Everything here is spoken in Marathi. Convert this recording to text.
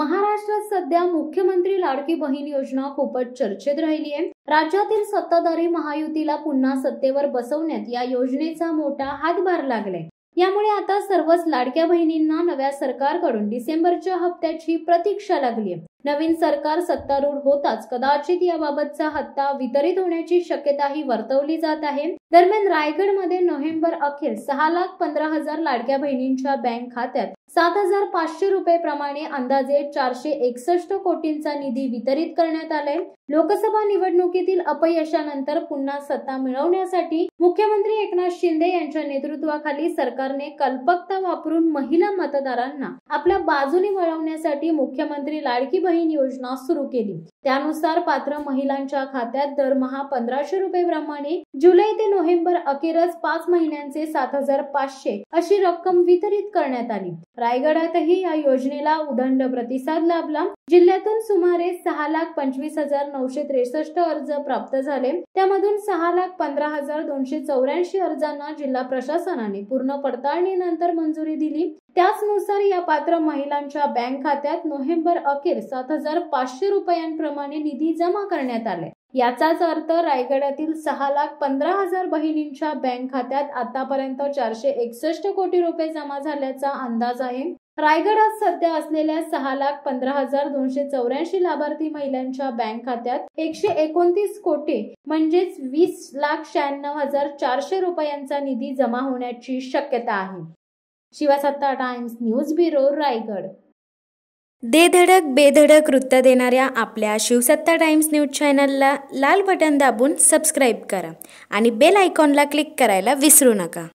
महाराष्ट्रात सध्या मुख्यमंत्री लाडकी बहीण योजना खूपच चर्चेत राहिली आहे। राज्यातील सत्ताधारी महायुतीला पुन्हा सत्तेवर बसवण्यात या योजनेचा मोठा हातभार लागलाय। यामुळे आता सर्वच लाडक्या बहिणींना नव्या सरकारकडून डिसेंबरच्या हप्त्याची प्रतीक्षा लागली आहे। नवीन सरकार सत्तारूढ होताच कदाचित याबाबतचा हप्ता वितरित होण्याची शक्यताही वर्तवली जात आहे। दरम्यान रायगडमध्ये नोव्हेंबर अखेर 6,15,000 लाडक्या बहिणींच्या बँक खात्यात 7,500 रुपये प्रमाणे अंदाजे 461 कोटींचा निधी वितरित करण्यात आलाय। लोकसभा निवडणुकीतील अपयशानंतर पुन्हा सत्ता मिळवण्यासाठी मुख्यमंत्री एकनाथ शिंदे यांच्या नेतृत्वाखाली सरकारने कल्पकता वापरून महिला मतदारांना आपल्या बाजूने वळवण्यासाठी मुख्यमंत्री लाडकी बहीण योजना सुरू केली। त्यानुसार पात्र महिलांच्या खात्यात दरमहा 1,500 रुपये प्रमाणे जुलै ते नोव्हेंबर अखेरच 5 महिन्यांचे 7,500 अशी रक्कम वितरित करण्यात आली। रायगडातही या योजनेला उदंड प्रतिसाद लाभला। जिल्ह्यातून सुमारे 6,25,963 अर्ज प्राप्त झाले। त्यामधून 6,15,284 अर्जांना जिल्हा प्रशासनाने पूर्ण पडताळणीनंतर मंजुरी दिली। त्याचनुसार या पात्र महिलांच्या बँक खात्यात नोव्हेंबर अखेर 7,500 रुपयांप्रमाणे निधी जमा करण्यात आले। याचाच अर्थ रायगडातील 6,15,000 बहिणींच्या बँक खात्यात आतापर्यंत 461 कोटी रुपये जमा झाल्याचा अंदाज आहे। रायगडात सध्या असलेल्या 6,15,284 लाभार्थी महिलांच्या बँक खात्यात 129 कोटी म्हणजेच 20,96,400 रुपयांचा निधी जमा होण्याची शक्यता आहे। शिवसत्ता टाइम्स न्यूज ब्युरो रायगड। दे धडक बेधडक वृत्त देणाऱ्या आपल्या शिवसत्ता टाइम्स न्यूज चॅनलला लाल बटन दाबून सबस्क्राईब करा आणि बेल आयकॉनला क्लिक करायला विसरू नका।